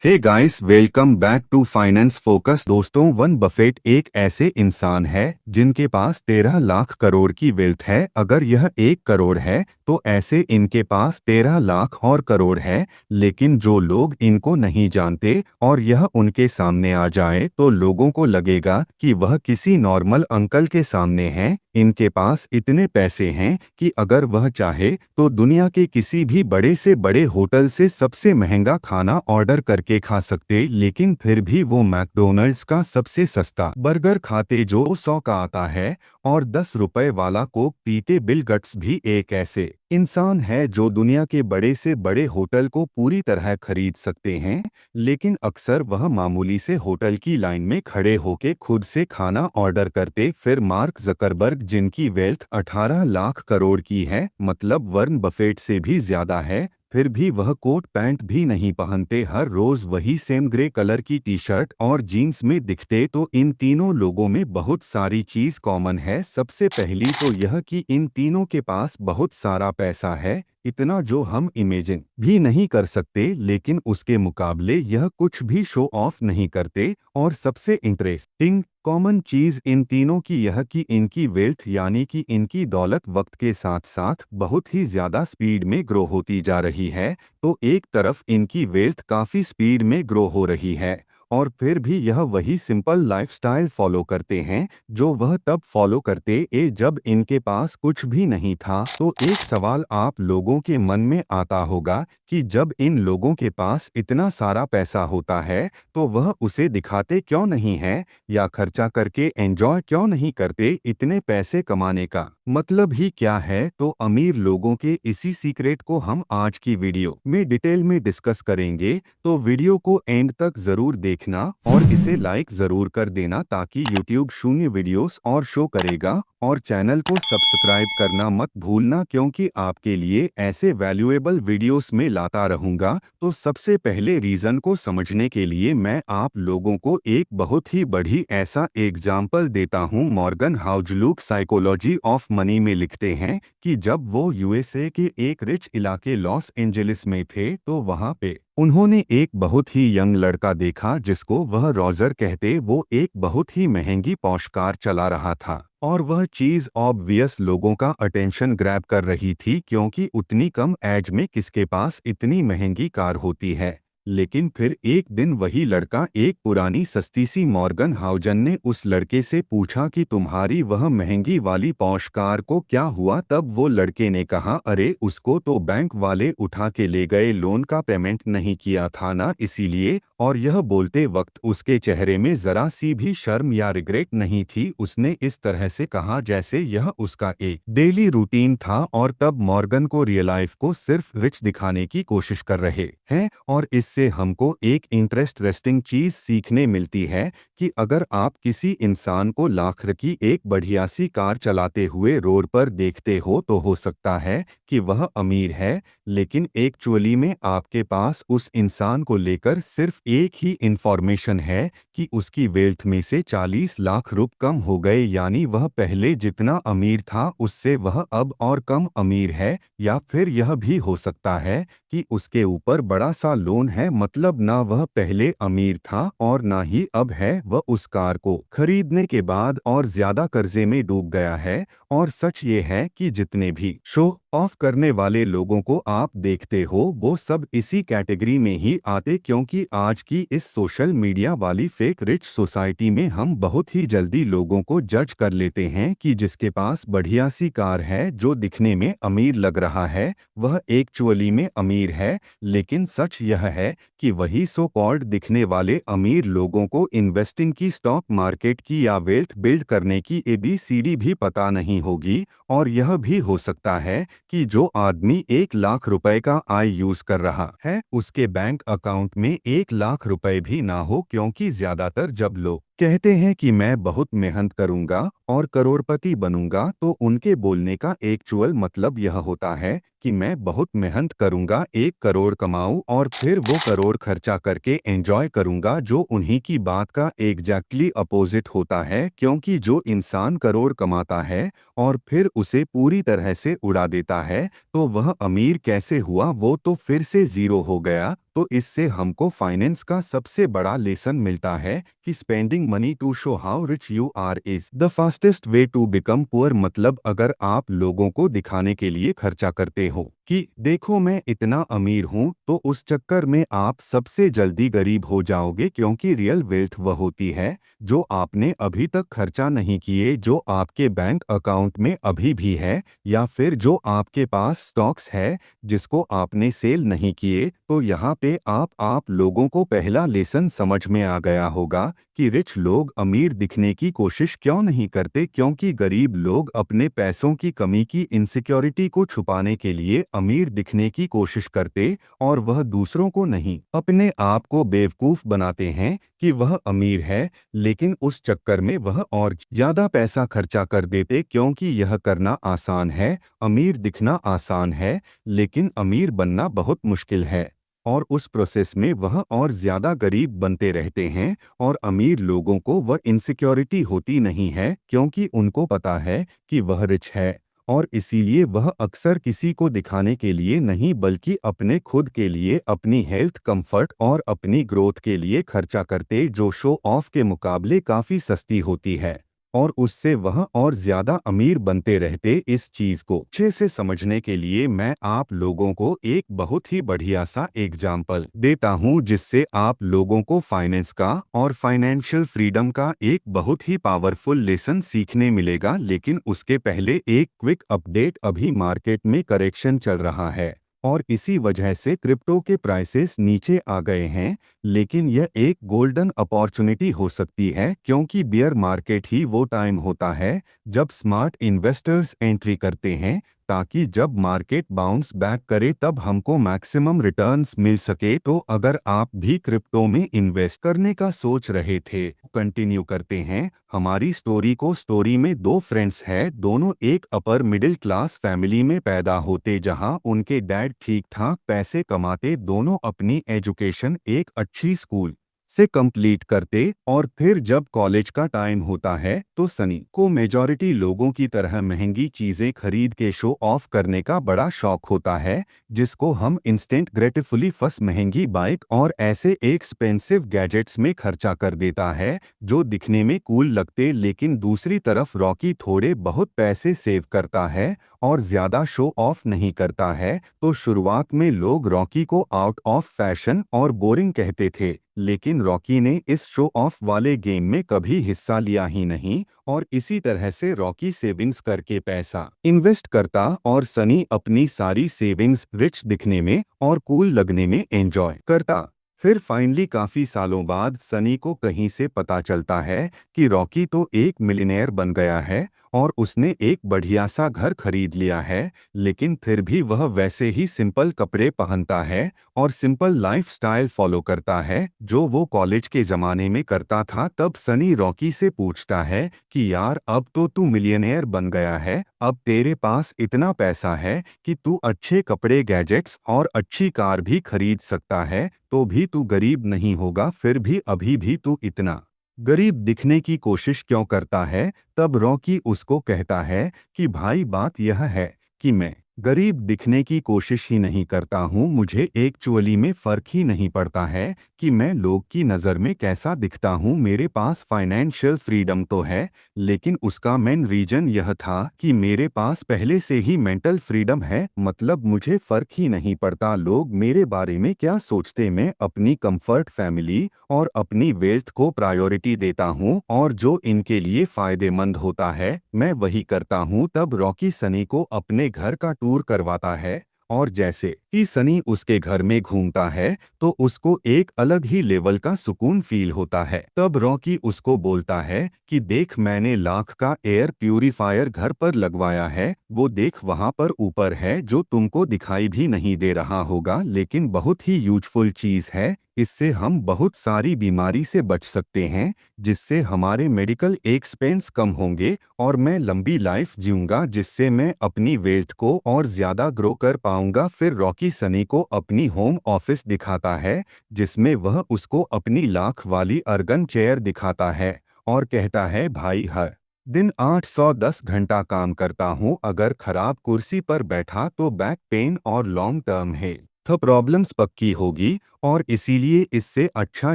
Hey guys, welcome back to finance focus. दोस्तों, Warren Buffett एक ऐसे इंसान है जिनके पास 13 लाख करोड़ की वेल्थ है। अगर यह 1 करोड़ है तो ऐसे इनके पास 13 लाख और करोड़ है। लेकिन जो लोग इनको नहीं जानते और यह उनके सामने आ जाए तो लोगों को लगेगा कि वह किसी नॉर्मल अंकल के सामने हैं। इनके पास इतने पैसे हैं कि अगर वह चाहे तो दुनिया के किसी भी बड़े से बड़े होटल से सबसे महंगा खाना ऑर्डर करके खा सकते, लेकिन फिर भी वो मैकडोनल्ड्स का सबसे सस्ता बर्गर खाते जो 100 का आता है और 10 रुपए वाला कोक पीते। बिल गेट्स भी एक ऐसे इंसान है जो दुनिया के बड़े से बड़े होटल को पूरी तरह खरीद सकते हैं, लेकिन अक्सर वह मामूली से होटल की लाइन में खड़े होके खुद से खाना ऑर्डर करते। फिर मार्क जकरबर्ग, जिनकी वेल्थ 18 लाख करोड़ की है, मतलब वॉरेन बफेट से भी ज्यादा है, फिर भी वह कोट पैंट भी नहीं पहनते। हर रोज वही सेम ग्रे कलर की टी शर्ट और जीन्स में दिखते। तो इन तीनों लोगों में बहुत सारी चीज कॉमन है। सबसे पहली तो यह कि इन तीनों के पास बहुत सारा पैसा है, इतना जो हम इमेजिन भी नहीं कर सकते, लेकिन उसके मुकाबले यह कुछ भी शो ऑफ नहीं करते। और सबसे इंटरेस्टिंग कॉमन चीज इन तीनों की यह कि इनकी वेल्थ यानी कि इनकी दौलत वक्त के साथ साथ बहुत ही ज्यादा स्पीड में ग्रो होती जा रही है। तो एक तरफ इनकी वेल्थ काफी स्पीड में ग्रो हो रही है और फिर भी यह वही सिंपल लाइफस्टाइल फॉलो करते हैं जो वह तब फॉलो करते जब इनके पास कुछ भी नहीं था। तो एक सवाल आप लोगों के मन में आता होगा कि जब इन लोगों के पास इतना सारा पैसा होता है तो वह उसे दिखाते क्यों नहीं है या खर्चा करके एंजॉय क्यों नहीं करते। इतने पैसे कमाने का मतलब ही क्या है? तो अमीर लोगों के इसी सीक्रेट को हम आज की वीडियो में डिटेल में डिस्कस करेंगे। तो वीडियो को एंड तक जरूर देखना और इसे लाइक जरूर कर देना ताकि यूट्यूब शून्य वीडियोस और शो करेगा। और चैनल को सब्सक्राइब करना मत भूलना, क्योंकि आपके लिए ऐसे वैल्यूएबल वीडियोस में लाता रहूंगा। तो सबसे पहले रीजन को समझने के लिए मैं आप लोगों को एक बहुत ही बड़ी ऐसा एग्जाम्पल देता हूं। मॉर्गन हाउसलुक साइकोलॉजी ऑफ मनी में लिखते हैं कि जब वो यूएसए के एक रिच इलाके लॉस एंजलिस में थे तो वहां पे उन्होंने एक बहुत ही यंग लड़का देखा जिसको वह रॉजर कहते। वो एक बहुत ही महंगी पॉश कार चला रहा था और वह चीज ऑब्वियस लोगों का अटेंशन ग्रैब कर रही थी, क्योंकि उतनी कम एज में किसके पास इतनी महंगी कार होती है। लेकिन फिर एक दिन वही लड़का, एक पुरानी सस्ती सी मॉर्गन हाउजन ने उस लड़के से पूछा कि तुम्हारी वह महंगी वाली पॉश कार को क्या हुआ? तब वो लड़के ने कहा, अरे उसको तो बैंक वाले उठा के ले गए, लोन का पेमेंट नहीं किया था ना, इसीलिए। और यह बोलते वक्त उसके चेहरे में जरा सी भी शर्म या रिग्रेट नहीं थी। उसने इस तरह से कहा जैसे यह उसका एक डेली रूटीन था। और तब मॉर्गन को रियलाइफ को सिर्फ रिच दिखाने की कोशिश कर रहे हैं। और इससे हमको एक इंटरेस्टिंग चीज सीखने मिलती है कि अगर आप किसी इंसान को लाख की एक बढ़िया सी कार चलाते हुए रोड पर देखते हो तो हो सकता है कि वह अमीर है, लेकिन एक्चुअली में आपके पास उस इंसान को लेकर सिर्फ एक ही इंफॉर्मेशन है कि उसकी वेल्थ में से 40 लाख रुपए कम हो गए, यानी वह पहले जितना अमीर था उससे वह अब और कम अमीर है। या फिर यह भी हो सकता है कि उसके ऊपर बड़ा सा लोन है, मतलब ना वह पहले अमीर था और ना ही अब है। वह उस कार को खरीदने के बाद और ज्यादा कर्जे में डूब गया है। और सच ये है कि जितने भी शो ऑफ करने वाले लोगों को आप देखते हो वो सब इसी कैटेगरी में ही आते, क्योंकि आज की इस सोशल मीडिया वाली फेक रिच सोसाइटी में हम बहुत ही जल्दी लोगों को जज कर लेते हैं कि जिसके पास बढ़िया सी कार है, जो दिखने में अमीर लग रहा है, वह एक्चुअली में अमीर है। लेकिन सच यह है कि वही सो कॉल्ड दिखने वाले अमीर लोगों को इन्वेस्टिंग की, स्टॉक मार्केट की या वेल्थ बिल्ड करने की ABCD भी पता नहीं होगी। और यह भी हो सकता है कि जो आदमी 1 लाख रुपए का आय यूज कर रहा है उसके बैंक अकाउंट में 1 लाख रुपए भी ना हो, क्योंकि ज्यादातर जब लोग कहते हैं कि मैं बहुत मेहनत करूंगा और करोड़पति बनूंगा तो उनके बोलने का एक्चुअल मतलब यह होता है कि मैं बहुत मेहनत करूंगा, 1 करोड़ कमाऊं और फिर वो करोड़ खर्चा करके एंजॉय करूंगा, जो उन्हीं की बात का एग्जैक्टली अपोजिट होता है। क्योंकि जो इंसान करोड़ कमाता है और फिर उसे पूरी तरह से उड़ा देता है तो वह अमीर कैसे हुआ? वो तो फिर से जीरो हो गया। तो इससे हमको फाइनेंस का सबसे बड़ा लेसन मिलता है कि spending money to show how rich you are is the fastest way to become poor. मतलब अगर आप लोगों को दिखाने के लिए खर्चा करते हो कि देखो मैं इतना अमीर हूँ, तो उस चक्कर में आप सबसे जल्दी गरीब हो जाओगे, क्योंकि रियल वेल्थ वह होती है जो आपने अभी तक खर्चा नहीं किए, जो आपके बैंक अकाउंट में अभी भी है, या फिर जो आपके पास स्टॉक्स है जिसको आपने सेल नहीं किए। तो यहाँ पे आप लोगों को पहला लेसन समझ में आ गया होगा कि रिच लोग अमीर दिखने की कोशिश क्यों नहीं करते, क्योंकि गरीब लोग अपने पैसों की कमी की इनसिक्योरिटी को छुपाने के लिए अमीर दिखने की कोशिश करते, और वह दूसरों को नहीं अपने आप को बेवकूफ बनाते हैं कि वह अमीर है, लेकिन उस चक्कर में वह और ज्यादा पैसा खर्चा कर देते, क्योंकि यह करना आसान है, अमीर दिखना आसान है, लेकिन अमीर बनना बहुत मुश्किल है। और उस प्रोसेस में वह और ज्यादा गरीब बनते रहते हैं, और अमीर लोगों को वह इनसिक्योरिटी होती नहीं है, क्योंकि उनको पता है कि वह रिच है, और इसीलिए वह अक्सर किसी को दिखाने के लिए नहीं बल्कि अपने खुद के लिए, अपनी हेल्थ, कंफर्ट और अपनी ग्रोथ के लिए खर्चा करते, जो शो ऑफ के मुकाबले काफी सस्ती होती है, और उससे वह और ज्यादा अमीर बनते रहते। इस चीज को अच्छे से समझने के लिए मैं आप लोगों को एक बहुत ही बढ़िया सा एग्जाम्पल देता हूं, जिससे आप लोगों को फाइनेंस का और फाइनेंशियल फ्रीडम का एक बहुत ही पावरफुल लेसन सीखने मिलेगा। लेकिन उसके पहले एक क्विक अपडेट, अभी मार्केट में करेक्शन चल रहा है और इसी वजह से क्रिप्टो के प्राइसेस नीचे आ गए हैं, लेकिन यह एक गोल्डन अपॉर्चुनिटी हो सकती है, क्योंकि बियर मार्केट ही वो टाइम होता है जब स्मार्ट इन्वेस्टर्स एंट्री करते हैं, ताकि जब मार्केट बाउंस बैक करे तब हमको मैक्सिमम रिटर्न्स मिल सके। तो अगर आप भी क्रिप्टो में इन्वेस्ट करने का सोच रहे थे, कंटिन्यू करते हैं हमारी स्टोरी को। स्टोरी में दो फ्रेंड्स हैं, दोनों एक अपर मिडिल क्लास फैमिली में पैदा होते, जहां उनके डैड ठीक ठाक पैसे कमाते, दोनों अपनी एजुकेशन एक अच्छी स्कूल से कंप्लीट करते, और फिर जब कॉलेज का टाइम होता है तो सनी को मेजॉरिटी लोगों की तरह महंगी चीजें खरीद के शो ऑफ करने का बड़ा शौक होता है, जिसको हम इंस्टेंट ग्रेटिफुली फस महंगी बाइक और ऐसे एक्सपेंसिव गैजेट्स में खर्चा कर देता है जो दिखने में कूल लगते। लेकिन दूसरी तरफ रॉकी थोड़े बहुत पैसे सेव करता है और ज्यादा शो ऑफ नहीं करता है। तो शुरुआत में लोग रॉकी को आउट ऑफ फैशन और बोरिंग कहते थे, लेकिन रॉकी ने इस शो ऑफ वाले गेम में कभी हिस्सा लिया ही नहीं, और इसी तरह से रॉकी सेविंग्स करके पैसा इन्वेस्ट करता और सनी अपनी सारी सेविंग्स रिच दिखने में और कूल लगने में एंजॉय करता। फिर फाइनली काफी सालों बाद सनी को कहीं से पता चलता है कि रॉकी तो एक मिलियनेयर बन गया है और उसने एक बढ़िया सा घर खरीद लिया है, लेकिन फिर भी वह वैसे ही सिंपल कपड़े पहनता है और सिंपल लाइफस्टाइल फॉलो करता है जो वो कॉलेज के ज़माने में करता था। तब सनी रॉकी से पूछता है कि यार, अब तो तू मिलियनेयर बन गया है, अब तेरे पास इतना पैसा है कि तू अच्छे कपड़े, गैजेट्स और अच्छी कार भी खरीद सकता है, तो भी तू गरीब नहीं होगा, फिर भी अभी भी तू इतना गरीब दिखने की कोशिश क्यों करता है। तब रॉकी उसको कहता है कि भाई, बात यह है कि मैं गरीब दिखने की कोशिश ही नहीं करता हूँ, मुझे एक्चुअली में फर्क ही नहीं पड़ता है कि मैं लोग की नज़र में कैसा दिखता हूँ। मेरे पास फाइनेंशियल फ्रीडम तो है, लेकिन उसका मेन रीजन यह था कि मेरे पास पहले से ही मेंटल फ्रीडम है, मतलब मुझे फर्क ही नहीं पड़ता लोग मेरे बारे में क्या सोचते। मैं अपनी कंफर्ट, फैमिली और अपनी वेल्थ को प्रायोरिटी देता हूँ, और जो इनके लिए फायदेमंद होता है मैं वही करता हूँ। तब रॉकी सनी को अपने घर का टूर करवाता है, और जैसे ही सनी उसके घर में घूमता है तो उसको एक अलग ही लेवल का सुकून फील होता है। तब रॉकी उसको बोलता है कि देख, मैंने लाख का एयर प्यूरिफायर घर पर लगवाया है, वो देख वहां पर ऊपर है, जो तुमको दिखाई भी नहीं दे रहा होगा, लेकिन बहुत ही यूजफुल चीज है। इससे हम बहुत सारी बीमारी से बच सकते हैं, जिससे हमारे मेडिकल एक्सपेंस कम होंगे और मैं लंबी लाइफ जीऊंगा, जिससे मैं अपनी वेल्थ को और ज्यादा ग्रो कर पाऊंगा। फिर रॉकी सनी को अपनी होम ऑफिस दिखाता है, जिसमें वह उसको अपनी लाख वाली अर्गन चेयर दिखाता है और कहता है, भाई, हर दिन 810 घंटा काम करता हूँ, अगर खराब कुर्सी पर बैठा तो बैक पेन और लॉन्ग टर्म है तो प्रॉब्लम्स पक्की होगी, और इसीलिए इससे अच्छा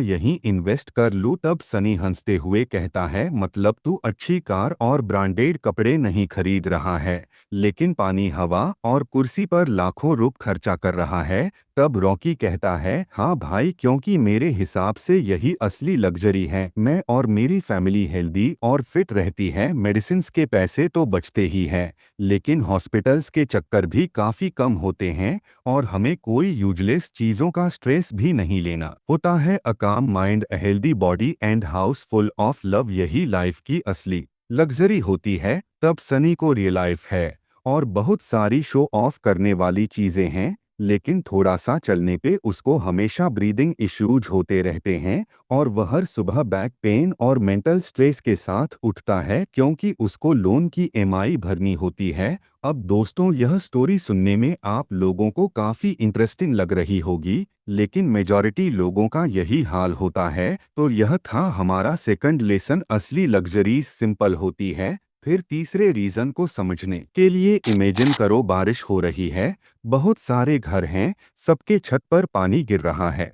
यहीं इन्वेस्ट कर लूं। तब सनी हंसते हुए कहता है, मतलब तू अच्छी कार और ब्रांडेड कपड़े नहीं खरीद रहा है, लेकिन पानी, हवा और कुर्सी पर लाखों रुपए खर्चा कर रहा है। तब रॉकी कहता है, हाँ भाई, क्योंकि मेरे हिसाब से यही असली लग्जरी है। मैं और मेरी फैमिली हेल्दी और फिट रहती है। मेडिसिन्स के पैसे तो बचते ही हैं, लेकिन हॉस्पिटल्स के चक्कर भी काफ़ी कम होते हैं और हमें कोई यूजलेस चीज़ों का स्ट्रेस भी नहीं लेना होता है। A calm mind, a healthy body and house full of love, यही लाइफ की असली लग्जरी होती है। तब सनी को रियलाइज है और बहुत सारी शो ऑफ करने वाली चीज़ें हैं, लेकिन थोड़ा सा चलने पे उसको हमेशा ब्रीदिंग इश्यूज होते रहते हैं और वह हर सुबह बैक पेन और मेंटल स्ट्रेस के साथ उठता है क्योंकि उसको लोन की ईएमआई भरनी होती है। अब दोस्तों, यह स्टोरी सुनने में आप लोगों को काफ़ी इंटरेस्टिंग लग रही होगी, लेकिन मेजॉरिटी लोगों का यही हाल होता है। तो यह था हमारा सेकंड लेसन, असली लग्जरीज सिंपल होती है। फिर तीसरे रीजन को समझने के लिए इमेजिन करो, बारिश हो रही है, बहुत सारे घर हैं, सबके छत पर पानी गिर रहा है,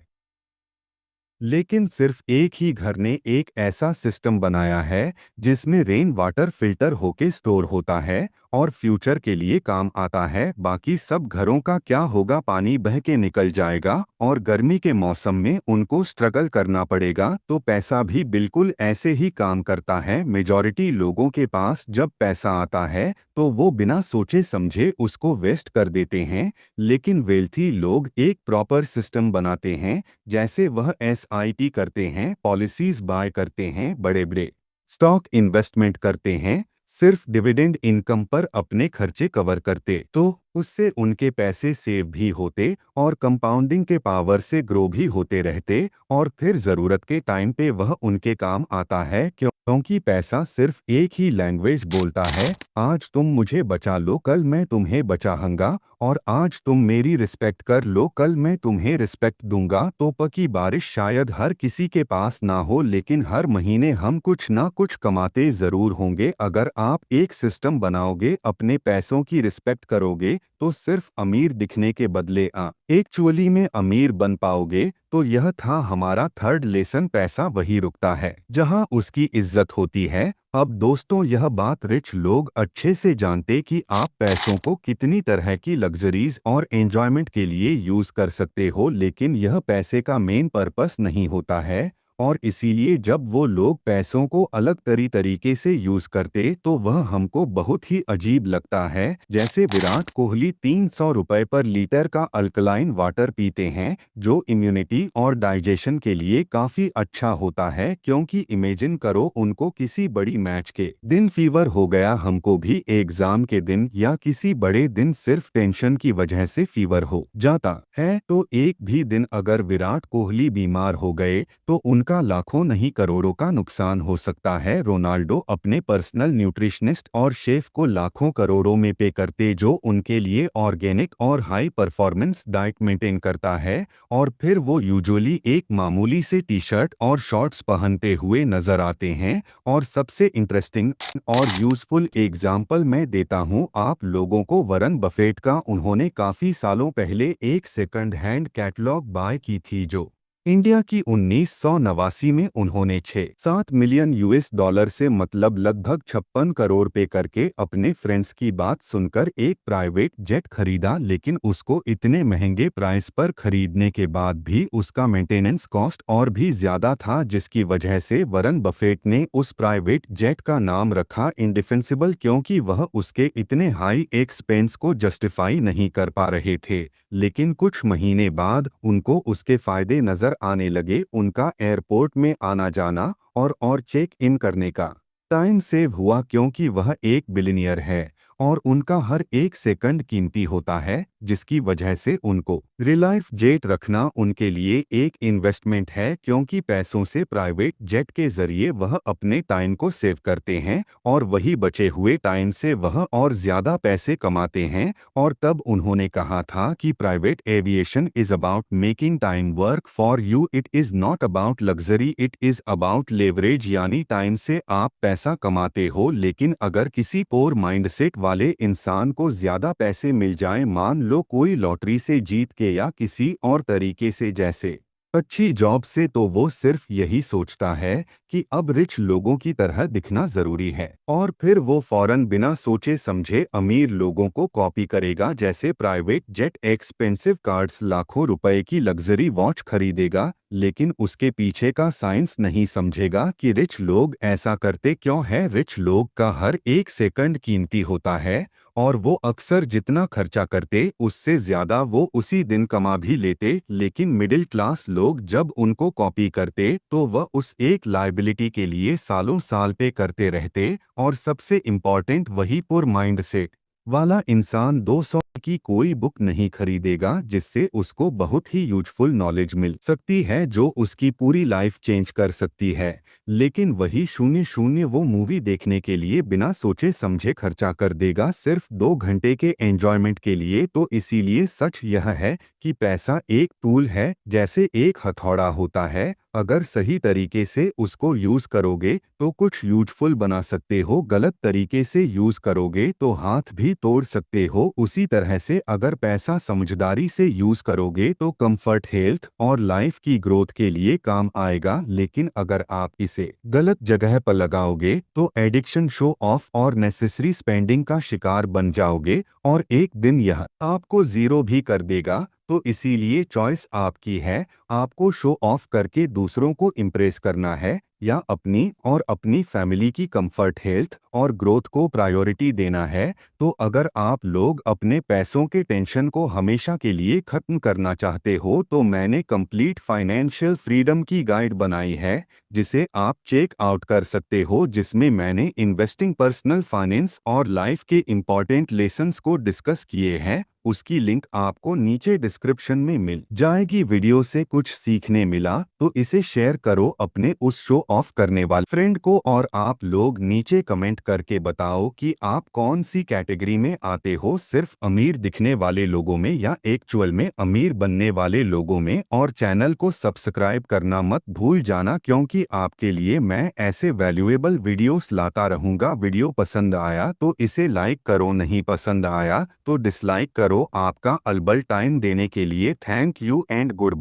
लेकिन सिर्फ एक ही घर ने एक ऐसा सिस्टम बनाया है जिसमें रेन वाटर फिल्टर होके स्टोर होता है और फ्यूचर के लिए काम आता है। बाकी सब घरों का क्या होगा? पानी बह के निकल जाएगा और गर्मी के मौसम में उनको स्ट्रगल करना पड़ेगा। तो पैसा भी बिल्कुल ऐसे ही काम करता है। मेजॉरिटी लोगों के पास जब पैसा आता है तो वो बिना सोचे समझे उसको वेस्ट कर देते हैं, लेकिन वेल्थी लोग एक प्रॉपर सिस्टम बनाते हैं। जैसे वह एसआईपी करते हैं, पॉलिसीज बाय करते हैं, बड़े बड़े स्टॉक इन्वेस्टमेंट करते हैं, सिर्फ डिविडेंड इनकम पर अपने खर्चे कवर करते, तो उससे उनके पैसे सेव भी होते और कंपाउंडिंग के पावर से ग्रो भी होते रहते और फिर ज़रूरत के टाइम पे वह उनके काम आता है। क्योंकि पैसा सिर्फ एक ही लैंग्वेज बोलता है, आज तुम मुझे बचा लो, कल मैं तुम्हें बचाऊंगा, और आज तुम मेरी रिस्पेक्ट कर लो, कल मैं तुम्हें रिस्पेक्ट दूंगा। तो पकी बारिश शायद हर किसी के पास ना हो, लेकिन हर महीने हम कुछ ना कुछ कमाते ज़रूर होंगे। अगर आप एक सिस्टम बनाओगे, अपने पैसों की रिस्पेक्ट करोगे, तो सिर्फ अमीर दिखने के बदले एक्चुअली में अमीर बन पाओगे। तो यह था हमारा थर्ड लेसन, पैसा वही रुकता है जहां उसकी इज्जत होती है। अब दोस्तों, यह बात रिच लोग अच्छे से जानते कि आप पैसों को कितनी तरह की लग्जरीज और एंजॉयमेंट के लिए यूज कर सकते हो, लेकिन यह पैसे का मेन पर्पस नहीं होता है। और इसीलिए जब वो लोग पैसों को अलग तरीके से यूज करते तो वह हमको बहुत ही अजीब लगता है। जैसे विराट कोहली 300 रुपए पर लीटर का अल्कलाइन वाटर पीते हैं, जो इम्यूनिटी और डाइजेशन के लिए काफी अच्छा होता है। क्योंकि इमेजिन करो, उनको किसी बड़ी मैच के दिन फीवर हो गया, हमको भी एग्जाम के दिन या किसी बड़े दिन सिर्फ टेंशन की वजह से फीवर हो जाता है। तो एक भी दिन अगर विराट कोहली बीमार हो गए तो उनका लाखों नहीं करोड़ों का नुकसान हो सकता है। रोनाल्डो अपने पर्सनल न्यूट्रिशनिस्ट और शेफ को लाखों करोड़ों में पे करते, जो उनके लिए ऑर्गेनिक और हाई परफॉर्मेंस डाइट मेंटेन करता है, और फिर वो यूजुअली एक मामूली से टी शर्ट और शॉर्ट्स पहनते हुए नजर आते हैं। और सबसे इंटरेस्टिंग और यूजफुल एग्जाम्पल मैं देता हूं आप लोगों को, वरन बफेट का। उन्होंने काफी सालों पहले एक सेकंड हैंड कैटलॉग बाय की थी जो इंडिया की 1989 में उन्होंने 6-7 मिलियन यूएस डॉलर से, मतलब लगभग 56 करोड़ पे करके अपने फ्रेंड्स की बात सुनकर एक प्राइवेट जेट खरीदा। लेकिन उसको इतने महंगे प्राइस पर खरीदने के बाद भी उसका मेंटेनेंस कॉस्ट और भी ज्यादा था, जिसकी वजह से वरन बफेट ने उस प्राइवेट जेट का नाम रखा इंडिफेंसिबल, क्योंकि वह उसके इतने हाई एक्सपेंस को जस्टिफाई नहीं कर पा रहे थे। लेकिन कुछ महीने बाद उनको उसके फायदे नजर आने लगे। उनका एयरपोर्ट में आना जाना और चेक इन करने का टाइम सेव हुआ, क्योंकि वह एक बिलियनियर है और उनका हर एक सेकंड कीमती होता है, जिसकी वजह से उनको रिलाइफ जेट रखना उनके लिए एक इन्वेस्टमेंट है। क्योंकि पैसों से प्राइवेट जेट के जरिए वह अपने टाइम को सेव करते हैं और वही बचे हुए टाइम से वह और ज्यादा पैसे कमाते हैं। और तब उन्होंने कहा था कि private aviation is about making time work for you, it is not about luxury, it is about leverage. यानी टाइम से आप पैसा कमाते हो, लेकिन अगर किसी पोर माइंडसेट वाले इंसान को ज्यादा पैसे मिल जाएं, मान लो कोई लॉटरी से जीत के या किसी और तरीके से, जैसे अच्छी जॉब से, तो वो सिर्फ यही सोचता है कि अब रिच लोगों की तरह दिखना जरूरी है और फिर वो फौरन बिना सोचे समझे अमीर लोगों को कॉपी करेगा, जैसे प्राइवेट जेट, एक्सपेंसिव कार्ड्स, लाखों रुपए की लग्जरी वॉच खरीदेगा, लेकिन उसके पीछे का साइंस नहीं समझेगा कि रिच लोग ऐसा करते क्यों है। रिच लोग का हर एक सेकंड कीमती होता है और वो अक्सर जितना खर्चा करते उससे ज्यादा वो उसी दिन कमा भी लेते, लेकिन मिडिल क्लास लोग जब उनको कॉपी करते तो वह उस एक लायबिलिटी के लिए सालों साल पे करते रहते। और सबसे इम्पोर्टेंट, वही पुर माइंडसेट वाला इंसान 200 की कोई बुक नहीं खरीदेगा जिससे उसको बहुत ही यूजफुल नॉलेज मिल सकती है जो उसकी पूरी लाइफ चेंज कर सकती है, लेकिन वही 0-0 वो मूवी देखने के लिए बिना सोचे समझे खर्चा कर देगा सिर्फ 2 घंटे के एंजॉयमेंट के लिए। तो इसीलिए सच यह है कि पैसा एक टूल है, जैसे एक हथौड़ा होता है, अगर सही तरीके से उसको यूज करोगे तो कुछ यूजफुल बना सकते हो, गलत तरीके से यूज करोगे तो हाथ भी तोड़ सकते हो। उसी तरह से अगर पैसा समझदारी से यूज करोगे तो कंफर्ट, हेल्थ और लाइफ की ग्रोथ के लिए काम आएगा, लेकिन अगर आप इसे गलत जगह पर लगाओगे तो एडिक्शन, शो ऑफ और नेसेसरी स्पेंडिंग का शिकार बन जाओगे और एक दिन यह आपको जीरो भी कर देगा। तो इसीलिए चॉइस आपकी है, आपको शो ऑफ करके दूसरों को इम्प्रेस करना है या अपनी और अपनी फैमिली की कंफर्ट, हेल्थ और ग्रोथ को प्रायोरिटी देना है। तो अगर आप लोग अपने पैसों के टेंशन को हमेशा के लिए खत्म करना चाहते हो तो मैंने कंप्लीट फाइनेंशियल फ्रीडम की गाइड बनाई है जिसे आप चेक आउट कर सकते हो, जिसमें मैंने इन्वेस्टिंग, पर्सनल फाइनेंस और लाइफ के इम्पॉर्टेंट लेसन्स को डिस्कस किए हैं। उसकी लिंक आपको नीचे डिस्क्रिप्शन में मिल जाएगी। वीडियो से कुछ सीखने मिला तो इसे शेयर करो अपने उस शो ऑफ करने वाले फ्रेंड को, और आप लोग नीचे कमेंट करके बताओ कि आप कौन सी कैटेगरी में आते हो, सिर्फ अमीर दिखने वाले लोगों में या एक्चुअल में अमीर बनने वाले लोगों में। और चैनल को सब्सक्राइब करना मत भूल जाना, क्योंकि आपके लिए मैं ऐसे वैल्यूएबल वीडियोस लाता रहूंगा। वीडियो पसंद आया तो इसे लाइक करो, नहीं पसंद आया तो डिसलाइक करो। आपका अल्बल टाइम देने के लिए थैंक यू एंड गुड।